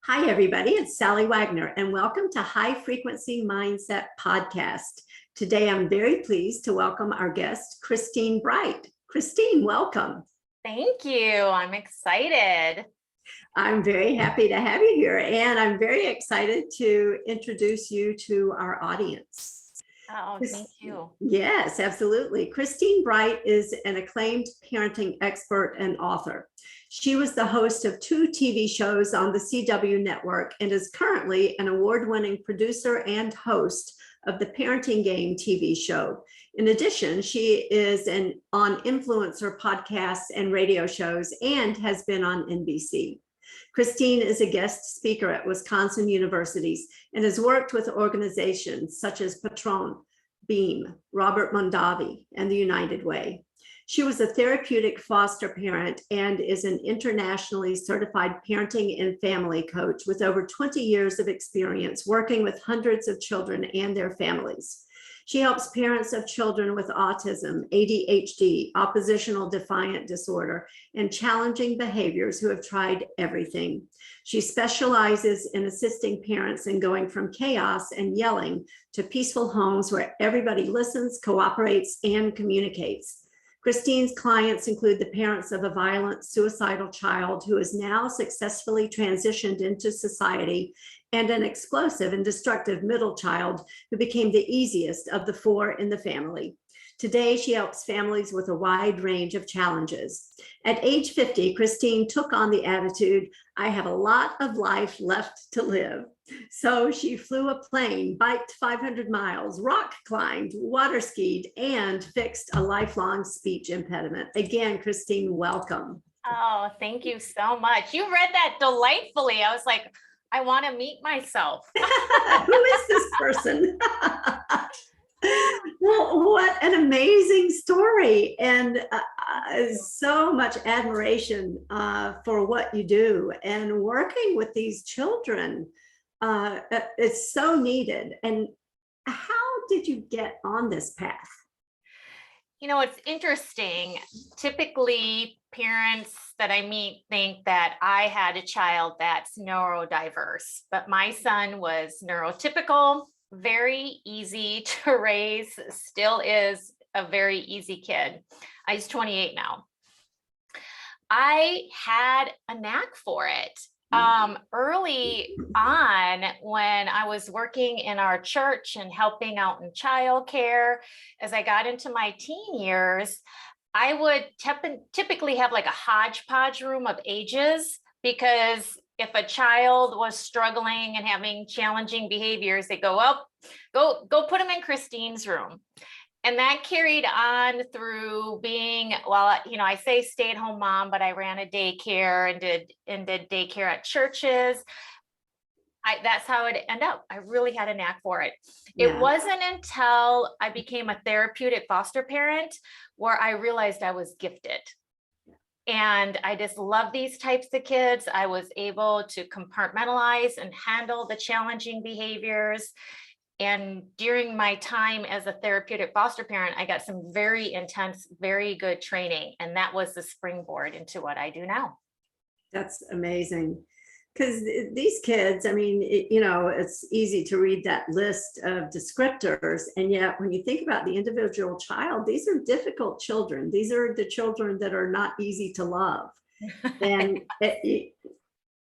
Hi, everybody. It's Sally Wagner, and welcome to High Frequency Mindset Podcast. Today, I'm very pleased to welcome our guest, Christine Bright. Christine, welcome. Thank you. I'm excited. I'm very happy to have you here, and I'm very excited to introduce you to our audience. Oh, thank you. Yes, absolutely. Christine Bright is an acclaimed parenting expert and author. She was the host of 2 TV shows on the CW network and is currently an award-winning producer and host of the Parenting Game TV show. In addition, she is on influencer podcasts and radio shows and has been on NBC. Christine is a guest speaker at Wisconsin universities and has worked with organizations such as Patrón, Beam, Robert Mondavi, and the United Way. She was a therapeutic foster parent and is an internationally certified parenting and family coach with over 20 years of experience working with hundreds of children and their families. She helps parents of children with autism, ADHD, oppositional defiant disorder, and challenging behaviors who have tried everything. She specializes in assisting parents in going from chaos and yelling to peaceful homes where everybody listens, cooperates, and communicates. Christine's clients include the parents of a violent, suicidal child who is now successfully transitioned into society, and an explosive and destructive middle child who became the easiest of the 4 in the family. Today, she helps families with a wide range of challenges. At age 50, Christine took on the attitude, I have a lot of life left to live. So she flew a plane, biked 500 miles, rock climbed, water skied, and fixed a lifelong speech impediment. Again, Christine, welcome. Oh, thank you so much. You read that delightfully. I was like, I want to meet myself. Who is this person? Well, what an amazing story, and so much admiration for what you do, and working with these children. It's so needed. And how did you get on this path? You know, it's interesting. Typically, parents that I meet think that I had a child that's neurodiverse, but my son was neurotypical, very easy to raise, still is a very easy kid. He's 28 now. I had a knack for it. Early on, when I was working in our church and helping out in childcare, as I got into my teen years, I would typically have like a hodgepodge room of ages, because if a child was struggling and having challenging behaviors, they go, well, go put them in Christine's room. And that carried on through being, well, you know, I say stay-at-home mom, but I ran a daycare and did daycare at churches. That's how it ended up. I really had a knack for it. Yeah. It wasn't until I became a therapeutic foster parent where I realized I was gifted. And I just love these types of kids. I was able to compartmentalize and handle the challenging behaviors. And during my time as a therapeutic foster parent, I got some very intense, very good training. And that was the springboard into what I do now. That's amazing. Because these kids, I mean, it's easy to read that list of descriptors. And yet when you think about the individual child, these are difficult children. These are the children that are not easy to love. And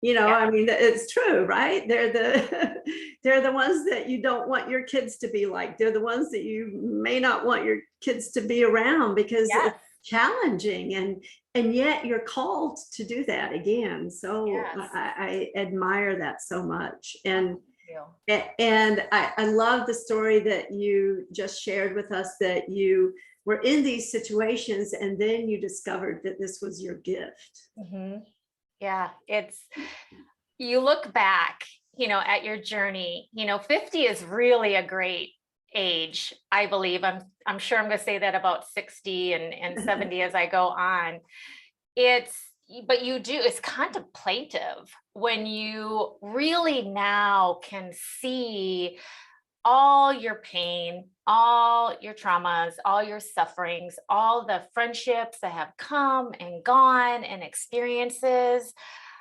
Yeah. I mean, it's true, right? They're the ones that you don't want your kids to be like. They're the ones that you may not want your kids to be around, because Yes. it's challenging, and yet you're called to do that again. So Yes. I admire that so much. And Thank you. and I love the story that you just shared with us, that you were in these situations and then you discovered that this was your gift. Mm-hmm. Yeah, you look back, at your journey, 50 is really a great age, I believe. I'm sure I'm going to say that about 60 and 70 as I go on. It's contemplative when you really now can see all your pain, all your traumas, all your sufferings, all the friendships that have come and gone and experiences,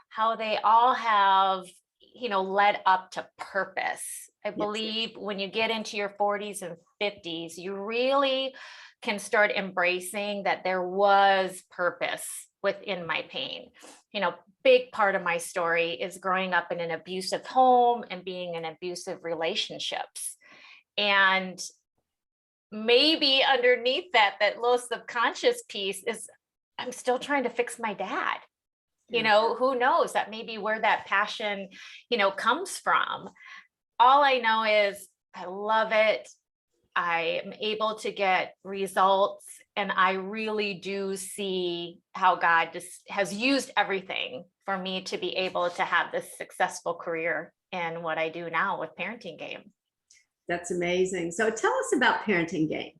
how they all have, led up to purpose. I Yes. believe when you get into your 40s and 50s, you really can start embracing that there was purpose within my pain. Big part of my story is growing up in an abusive home and being in abusive relationships. And maybe underneath that little subconscious piece is I'm still trying to fix my dad. Who knows, that may be where that passion, comes from. All I know is I love it. I am able to get results, and I really do see how God just has used everything for me to be able to have this successful career in what I do now with Parenting Game. That's amazing. So tell us about Parenting Game.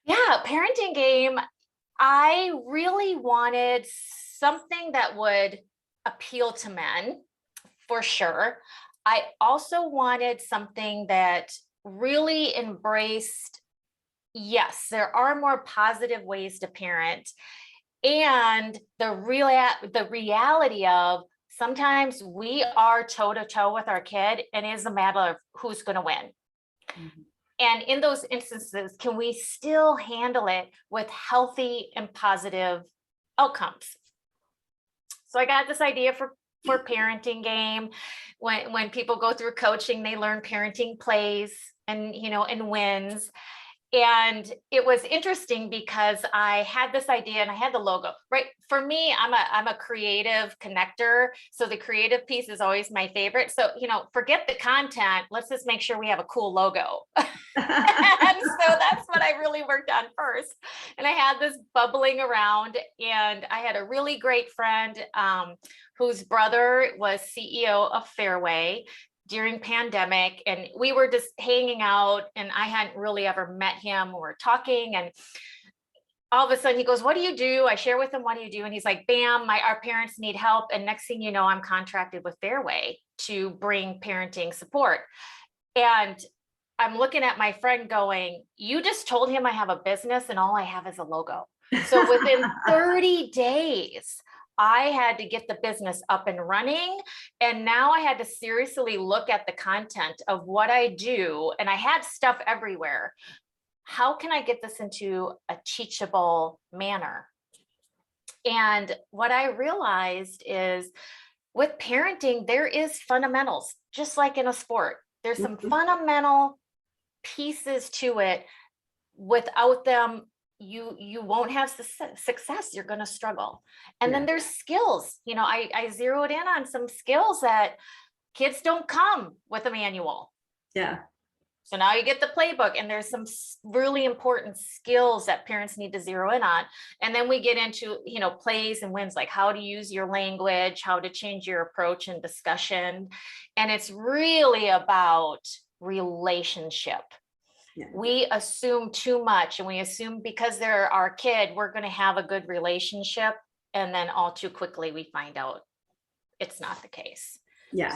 Yeah, Parenting Game, I really wanted something that would appeal to men, for sure. I also wanted something that really embraced, yes, there are more positive ways to parent, and the reality of sometimes we are toe to toe with our kid, and it is a matter of who's going to win. Mm-hmm. And in those instances, can we still handle it with healthy and positive outcomes? So I got this idea for Parenting Game. When people go through coaching, they learn parenting plays and wins. And it was interesting because I had this idea and I had the logo, right? For me, I'm a creative connector. So the creative piece is always my favorite. So, forget the content. Let's just make sure we have a cool logo. And so that's what I really worked on first. And I had this bubbling around, and I had a really great friend whose brother was CEO of Fairway during pandemic, and we were just hanging out, and I hadn't really ever met him. We were talking, and all of a sudden he goes, "What do you do?" I share with him, "What do you do?" And he's like, "Bam, our parents need help." And next thing you know, I'm contracted with Fairway to bring parenting support. And I'm looking at my friend going, "You just told him I have a business and all I have is a logo." So within 30 days, I had to get the business up and running. And now I had to seriously look at the content of what I do. And I had stuff everywhere. How can I get this into a teachable manner? And what I realized is with parenting, there is fundamentals, just like in a sport. There's some fundamental pieces to it. Without them, you won't have success. You're going to struggle. And then there's skills. I zeroed in on some skills that kids don't come with a manual. Yeah. So now you get the playbook, and there's some really important skills that parents need to zero in on. And then we get into, plays and wins, like how to use your language, how to change your approach and discussion. And it's really about relationship. Yeah. We assume too much, and we assume because they're our kid, we're going to have a good relationship. And then all too quickly, we find out it's not the case. Yeah.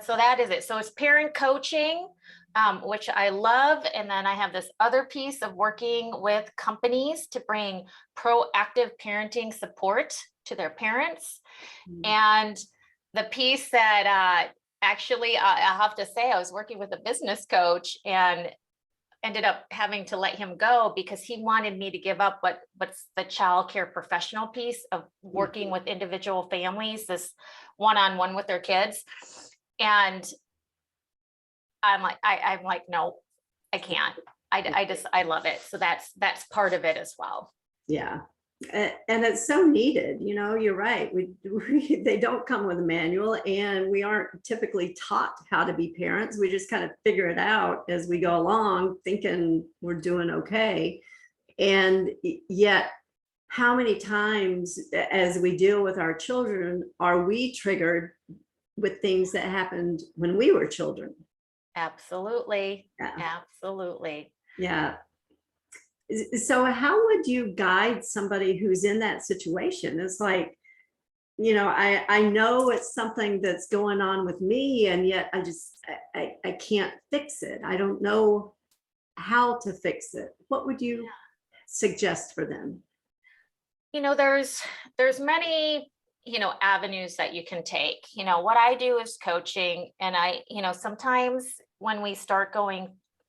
So that is it. So it's parent coaching, which I love. And then I have this other piece of working with companies to bring proactive parenting support to their parents. Mm-hmm. And the piece that actually, I have to say, I was working with a business coach and ended up having to let him go because he wanted me to give up what's the child care professional piece of working with individual families, this one-on-one with their kids. And I'm like, no, I can't. I love it. So that's part of it as well. Yeah. And it's so needed. You're right. They don't come with a manual, and we aren't typically taught how to be parents. We just kind of figure it out as we go along, thinking we're doing okay. And yet, how many times as we deal with our children are we triggered with things that happened when we were children? Absolutely. Yeah. Absolutely. Yeah. So how would you guide somebody who's in that situation? It's like, I know it's something that's going on with me, and yet I can't fix it. I don't know how to fix it. What would you suggest for them? There's many, avenues that you can take. What I do is coaching, and sometimes when we start going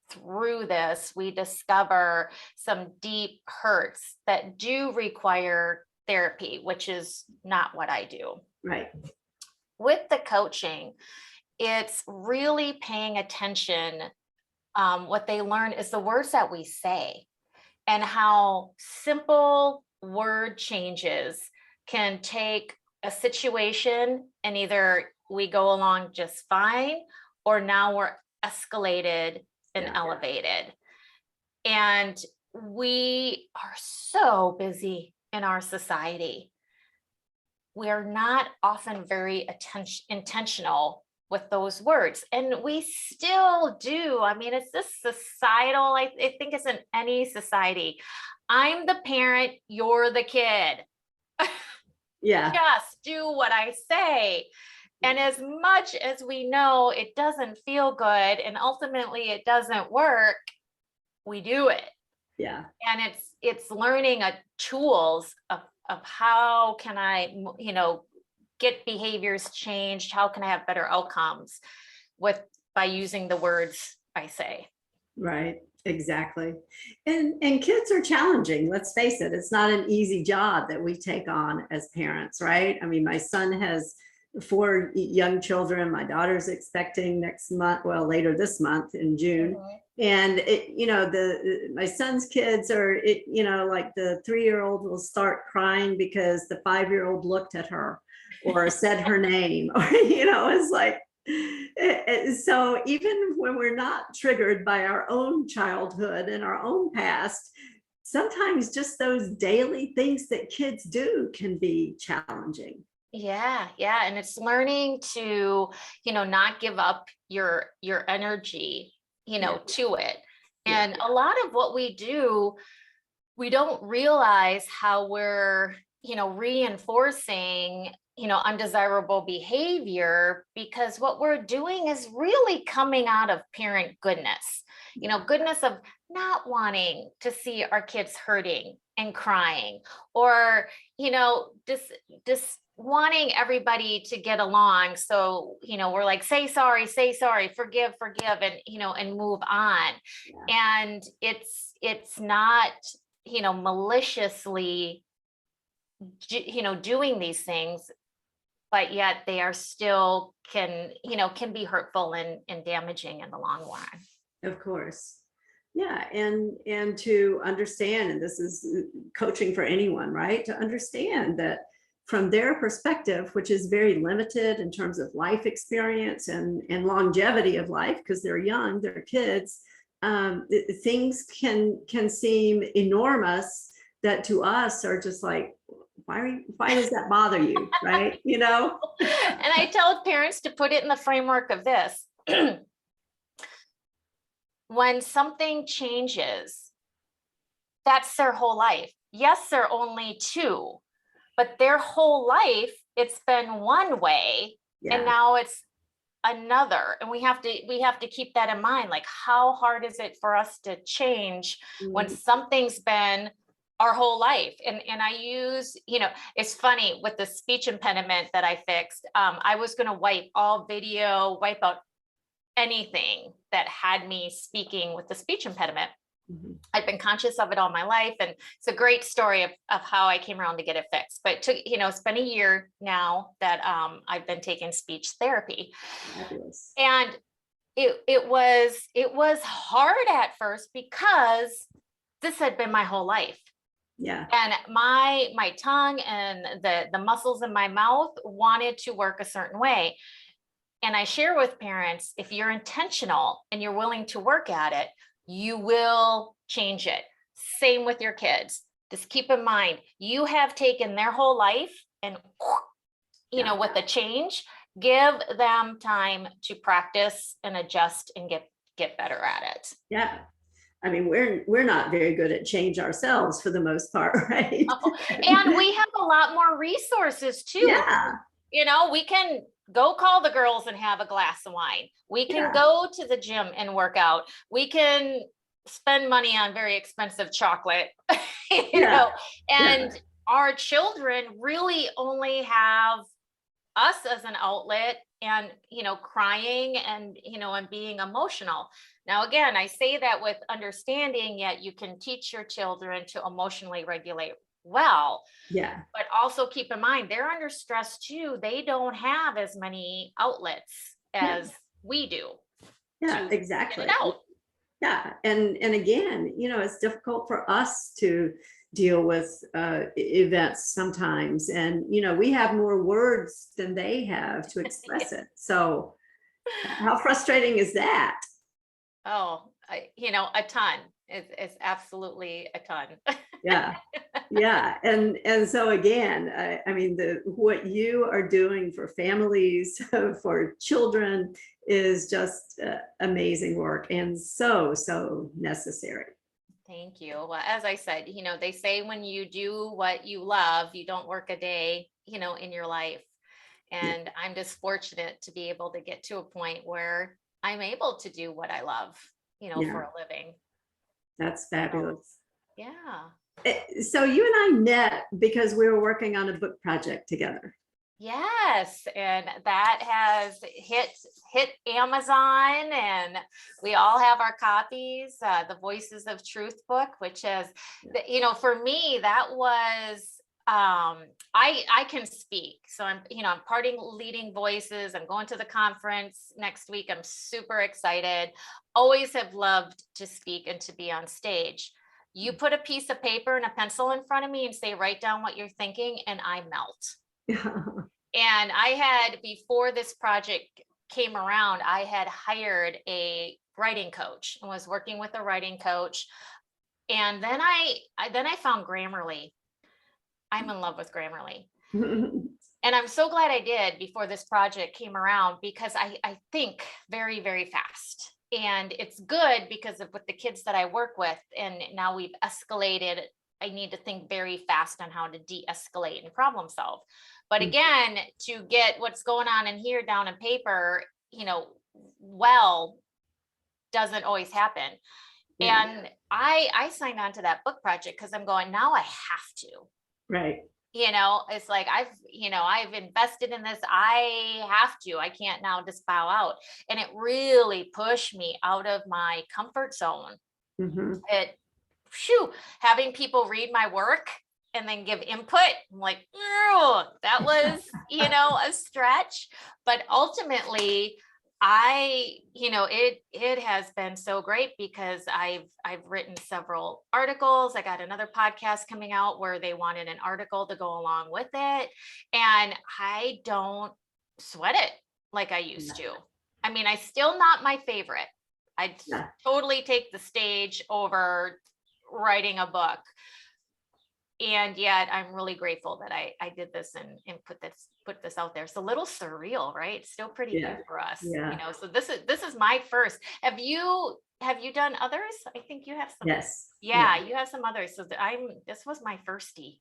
through this, we discover some deep hurts that do require therapy, which is not what I do. Right. With the coaching, it's really paying attention. What they learn is the words that we say and how simple word changes can take a situation and either we go along just fine, or now we're escalated and elevated. And we are so busy in our society. We are not often very intentional with those words. And we still do. I mean, it's this societal, I think it's in any society. I'm the parent, you're the kid. Yeah. Just do what I say. And as much as we know it doesn't feel good and ultimately it doesn't work, we do it. Yeah. And it's learning tools of how can I, get behaviors changed? How can I have better outcomes by using the words I say? Right. Exactly. And kids are challenging. Let's face it. It's not an easy job that we take on as parents, right? I mean, my son has 4 young children. My daughter's expecting next month, well, later this month in June. And my son's kids are, like the 3-year-old will start crying because the 5-year-old looked at her or said her name, or, it's like, so even when we're not triggered by our own childhood and our own past, sometimes just those daily things that kids do can be challenging. Yeah. And it's learning to, not give up your energy, to it. And a lot of what we do, we don't realize how we're, reinforcing, undesirable behavior, because what we're doing is really coming out of parent goodness, goodness of not wanting to see our kids hurting and crying, or, just wanting everybody to get along. So, we're like, say sorry, forgive, and, and move on. Yeah. And it's not, maliciously, doing these things, but yet they are still can be hurtful and damaging in the long run. Of course. Yeah. And to understand, and this is coaching for anyone, right? To understand that from their perspective, which is very limited in terms of life experience and longevity of life, because they're young, they're kids, things can seem enormous that to us are just like, why does that bother you? Right. And I tell parents to put it in the framework of this. When something changes, that's their whole life. Yes, they're only 2, but their whole life, it's been one way, and now it's another. And we have to keep that in mind. Like, how hard is it for us to change when something's been our whole life? And I use, it's funny with the speech impediment that I fixed. I was going to wipe all video, wipe out anything that had me speaking with the speech impediment. I've been conscious of it all my life. And it's a great story of how I came around to get it fixed. But it took, it's been a year now that I've been taking speech therapy. Fabulous. And it was hard at first because this had been my whole life. Yeah. And my tongue and the muscles in my mouth wanted to work a certain way. And I share with parents, if you're intentional and you're willing to work at it, you will change it. Same with your kids. Just keep in mind, you have taken their whole life and, with the change, give them time to practice and adjust and get better at it. Yeah. I mean, we're not very good at change ourselves for the most part, right? And we have a lot more resources too. Yeah. We can go call the girls and have a glass of wine. We can go to the gym and work out. We can spend money on very expensive chocolate, and our children really only have us as an outlet and, crying and, and being emotional. Now, again, I say that with understanding, yet you can teach your children to emotionally regulate well, Yeah. but also keep in mind they're under stress too. They don't have as many outlets as we do Yeah, to exactly. get it out. Yeah. And again, it's difficult for us to deal with events sometimes. And, we have more words than they have to express it. So how frustrating is that? Oh, a ton. It's absolutely a ton. Yeah. Yeah. And so again, I mean, what you are doing for families, for children is just amazing work and so necessary. Thank you. Well, as I said, they say when you do what you love, you don't work a day, in your life. Yeah. And I'm just fortunate to be able to get to a point where I'm able to do what I love, Yeah. for a living. That's So, fabulous. yeah. So you and I met because we were working on a book project together. Yes, and that has hit Amazon, and we all have our copies. The Voices of Truth book, which is, for me, that was I can speak. So I'm parting leading voices. I'm going to the conference next week. I'm super excited. Always have loved to speak and to be on stage. You put a piece of paper and a pencil in front of me and say, write down what you're thinking, and I melt. And I had, before this project came around, I had hired a writing coach and was working with a writing coach. And then I found Grammarly. I'm in love with Grammarly. And I'm so glad I did before this project came around, because I think very, very fast. And it's good because of with the kids that I work with, and now we've escalated. I need to think very fast on how to de-escalate and problem solve. But again, to get what's going on in here down in paper, doesn't always happen. Yeah. And I signed on to that book project because I'm going, now I have to. Right. It's like I've invested in this. I have to. I can't now just bow out. And it really pushed me out of my comfort zone. Mm-hmm. Having people read my work and then give input. I'm like, that was, a stretch. But ultimately, it has been so great because I've written several articles. I got another podcast coming out where they wanted an article to go along with it. And I don't sweat it like I used to. I mean, I still not my favorite. I'd totally take the stage over writing a book. And yet I'm really grateful that I did this and put this out there. It's a little surreal, right? It's still pretty new for us. So this is my first. Have you done others? I think you have some. Yes. Yeah, you have some others. So this was my firstie.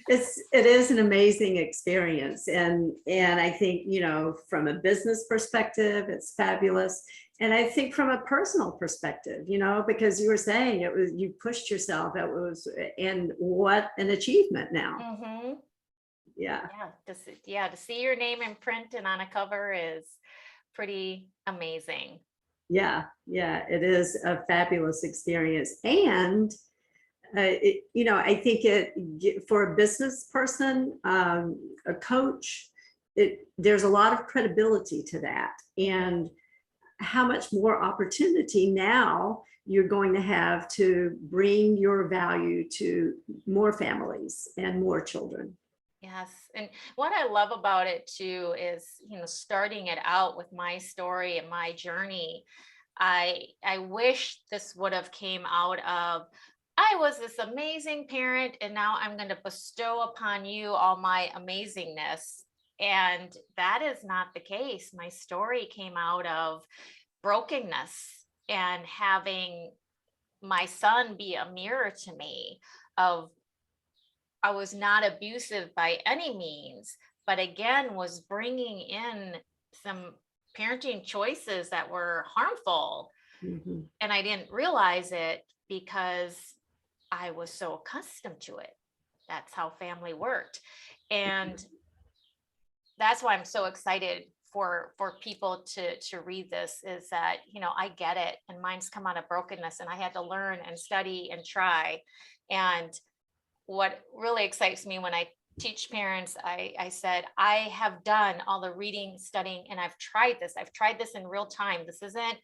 It is an amazing experience. And I think, from a business perspective, it's fabulous. And I think from a personal perspective, because you were saying you pushed yourself, and what an achievement now. Mm-hmm. Yeah. To see your name in print and on a cover is pretty amazing. Yeah. It is a fabulous experience. And I think for a business person, a coach, there's a lot of credibility to that. And how much more opportunity now you're going to have to bring your value to more families and more children. Yes. And what I love about it too is, starting it out with my story and my journey. I wish this would have came out of, I was this amazing parent, and now I'm going to bestow upon you all my amazingness. And that is not the case. My story came out of brokenness and having my son be a mirror to me of, I was not abusive by any means, but again, was bringing in some parenting choices that were harmful. Mm-hmm. And I didn't realize it because I was so accustomed to it. That's how family worked. And that's why I'm so excited for people to read this, is that, I get it. And mine's come out of brokenness, and I had to learn and study and try. And what really excites me when I teach parents, I said, I have done all the reading, studying, and I've tried this. I've tried this in real time. This isn't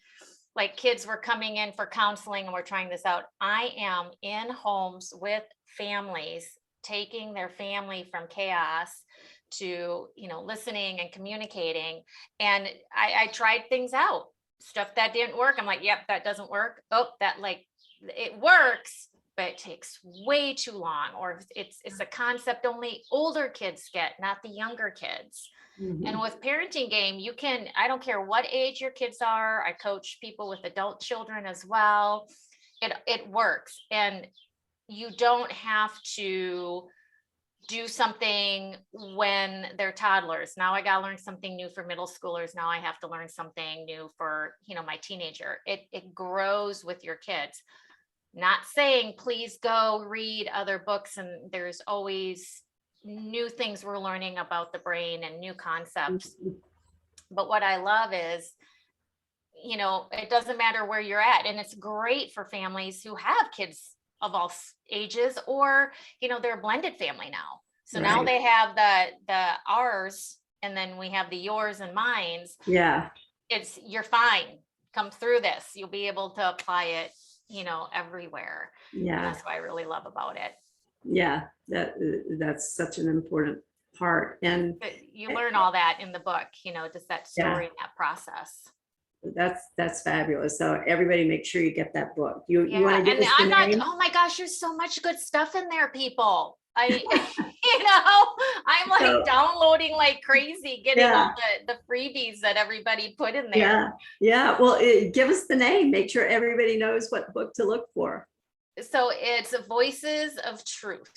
like kids were coming in for counseling and we're trying this out. I am in homes with families, taking their family from chaos to, listening and communicating. And I tried things out, stuff that didn't work. I'm like, yep, that doesn't work. Oh, that, like, it works, but it takes way too long. Or it's a concept only older kids get, not the younger kids. And with Parenting Game, I don't care what age your kids are. I coach people with adult children as well. It works. And you don't have to do something when they're toddlers. Now I got to learn something new for middle schoolers. Now I have to learn something new for, my teenager. It grows with your kids. Not saying please go read other books, and there's always new things we're learning about the brain and new concepts. But what I love is, it doesn't matter where you're at. And it's great for families who have kids of all ages, or, they're a blended family now. So now they have the ours, and then we have the yours and mines. Yeah. You're fine. Come through this. You'll be able to apply it, everywhere. Yeah. And that's what I really love about it. Yeah. That's such an important part. And but you learn all that in the book, just that story and that process. That's fabulous. So everybody make sure you get that book. You want to give and us the name? Oh my gosh, there's so much good stuff in there, people. I'm like downloading like crazy, getting all the freebies that everybody put in there. Yeah. Well, give us the name. Make sure everybody knows what book to look for. So it's Voices of Truth.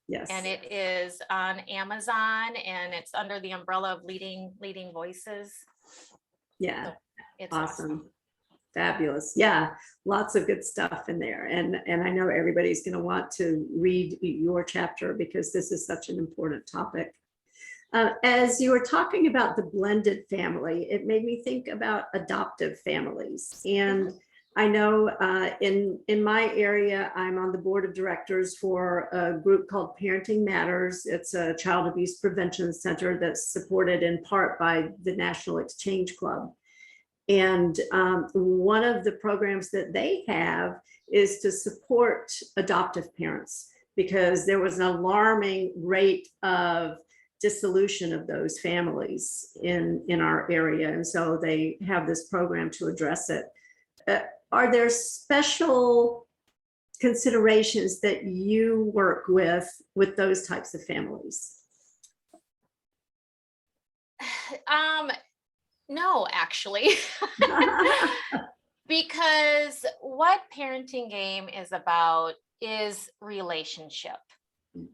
Yes. And it is on Amazon, and it's under the umbrella of Leading Voices. Yeah. So it's awesome. Fabulous. Yeah. Lots of good stuff in there. And I know everybody's going to want to read your chapter, because this is such an important topic. As you were talking about the blended family, it made me think about adoptive families. And I know in my area, I'm on the board of directors for a group called Parenting Matters. It's a child abuse prevention center that's supported in part by the National Exchange Club. And one of the programs that they have is to support adoptive parents, because there was an alarming rate of dissolution of those families in our area. And so they have this program to address it. Are there special considerations that you work with those types of families? No, actually, because what Parenting Game is about is relationship.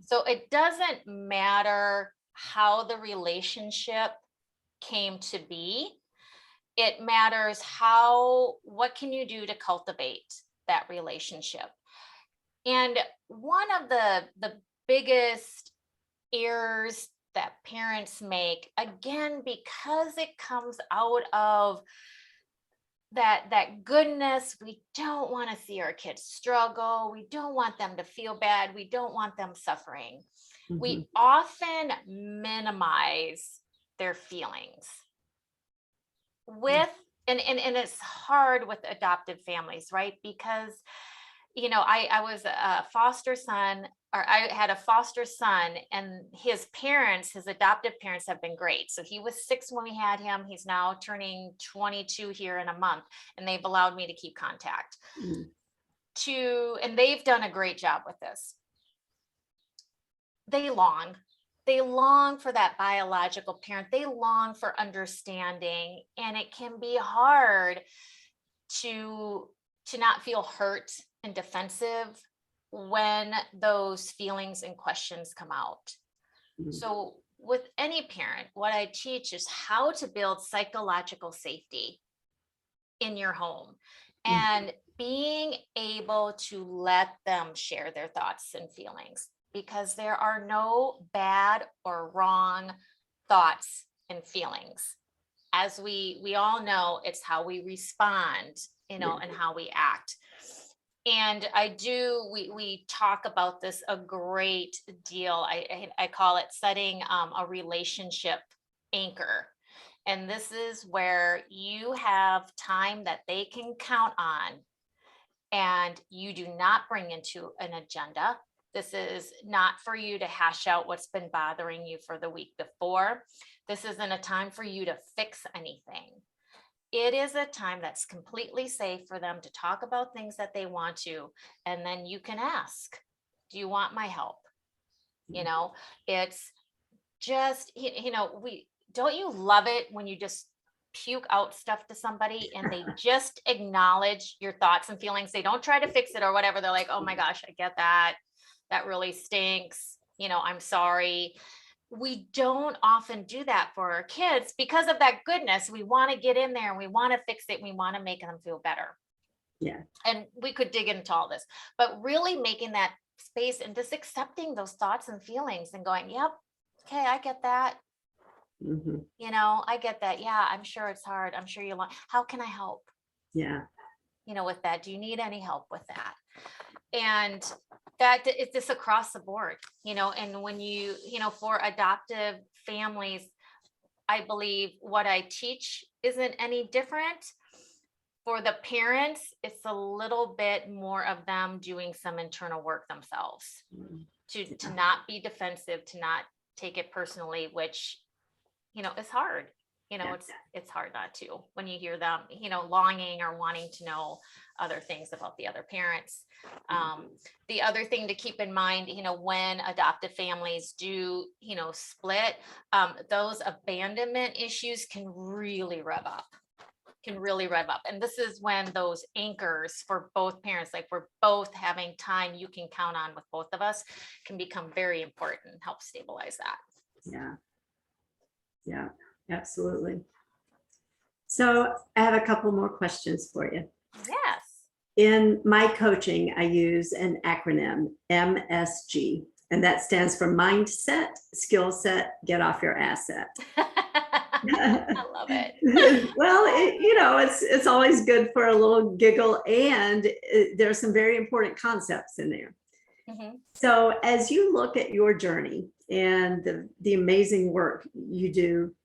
So it doesn't matter how the relationship came to be. It matters what can you do to cultivate that relationship? And one of the biggest errors that parents make, again, because it comes out of that goodness, we don't want to see our kids struggle. We don't want them to feel bad. We don't want them suffering. We often minimize their feelings. And it's hard with adoptive families, right? Because, I was a foster son, or I had a foster son, and his adoptive parents have been great. So he was 6 when we had him. He's now turning 22 here in a month, and they've allowed me to keep contact. And they've done a great job with this. They long for that biological parent. They long for understanding, and it can be hard to not feel hurt and defensive when those feelings and questions come out. So with any parent, what I teach is how to build psychological safety in your home. And being able to let them share their thoughts and feelings, because there are no bad or wrong thoughts and feelings. As we all know, it's how we respond, and how we act. And we talk about this a great deal. I call it setting a relationship anchor. And this is where you have time that they can count on, and you do not bring into an agenda. This is not for you to hash out what's been bothering you for the week before. This isn't a time for you to fix anything. It is a time that's completely safe for them to talk about things that they want to. And then you can ask, do you want my help? It's just, don't you love it when you just puke out stuff to somebody and they just acknowledge your thoughts and feelings? They don't try to fix it or whatever. They're like, oh my gosh, I get that. That really stinks. I'm sorry. We don't often do that for our kids because of that goodness. We want to get in there and we want to fix it. We want to make them feel better. Yeah. And we could dig into all this, but really making that space and just accepting those thoughts and feelings and going, yep, okay, I get that. Mm-hmm. I get that. Yeah, I'm sure it's hard. I'm sure you want, how can I help? Yeah. With that, do you need any help with that? And that it's just across the board, and when for adoptive families, I believe what I teach isn't any different. For the parents, it's a little bit more of them doing some internal work themselves to not be defensive, to not take it personally, which, is hard. It's hard not to when you hear them, longing or wanting to know other things about the other parents. The other thing to keep in mind, when adoptive families do, split, those abandonment issues can really rev up. And this is when those anchors for both parents, like we're both having time you can count on with both of us, can become very important and help stabilize that. Yeah, absolutely. So I have a couple more questions for you. Yes. In my coaching, I use an acronym, MSG, and that stands for mindset, skill set, get off your asset. I love it. Well, it's always good for a little giggle, and there's some very important concepts in there. Mm-hmm. So as you look at your journey and the amazing work you do,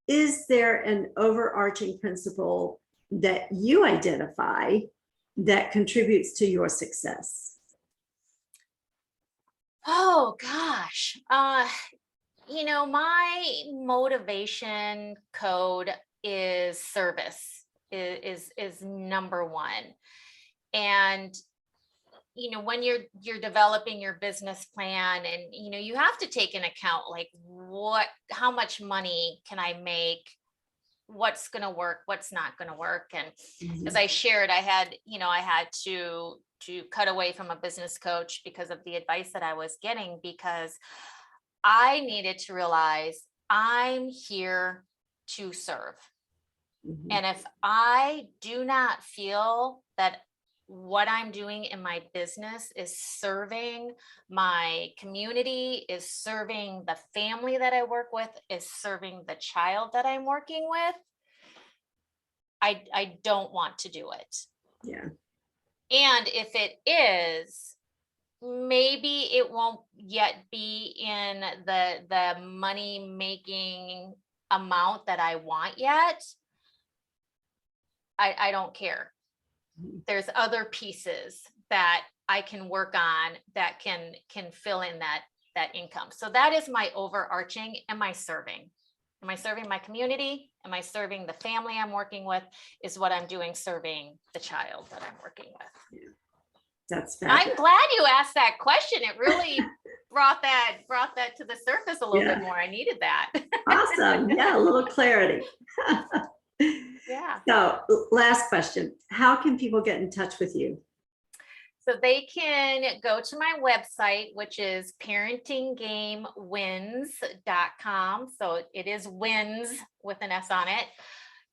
is there an overarching principle that you identify that contributes to your success? Oh gosh. My motivation code is service is number one. And when you're developing your business plan, and you have to take into account like how much money can I make, what's going to work, what's not going to work. And as I shared, I had to cut away from a business coach because of the advice that I was getting, because I needed to realize I'm here to serve. And if I do not feel that what I'm doing in my business is serving my community, is serving the family that I work with, is serving the child that I'm working with, I don't want to do it. Yeah. And if it is, maybe it won't yet be in the money making amount that I want yet. I don't care. There's other pieces that I can work on that can fill in that income. So that is my overarching. Am I serving? Am I serving my community? Am I serving the family I'm working with? Is what I'm doing serving the child that I'm working with? Yeah. That's fabulous. I'm glad you asked that question. It really brought that to the surface a little bit more. I needed that. Awesome. Yeah, a little clarity. Yeah. So last question, how can people get in touch with you? So they can go to my website, which is parentinggamewins.com. So it is wins with an S on it.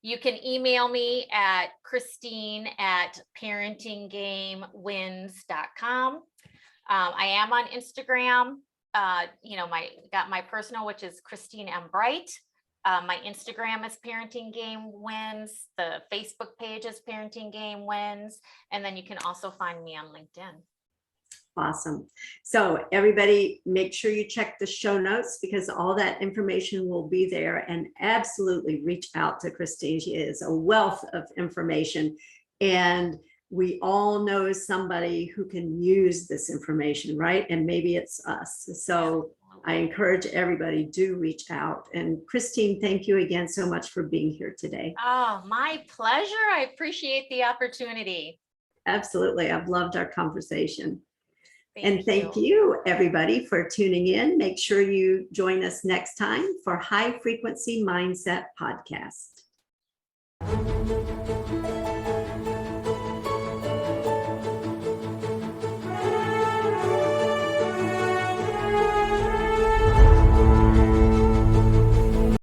You can email me at Christine@parentinggamewins.com. I am on Instagram. Got my personal, which is Christine M. Bright. My Instagram is Parenting Game Wins. The Facebook page is Parenting Game Wins. And then you can also find me on LinkedIn. Awesome. So everybody, make sure you check the show notes because all that information will be there, and absolutely reach out to Christine. She is a wealth of information, and we all know somebody who can use this information, right? And maybe it's us. So I encourage everybody, do reach out. And Christine, thank you again so much for being here today. Oh, my pleasure. I appreciate the opportunity. Absolutely. I've loved our conversation. And thank you, everybody, for tuning in. Make sure you join us next time for High Frequency Mindset Podcast.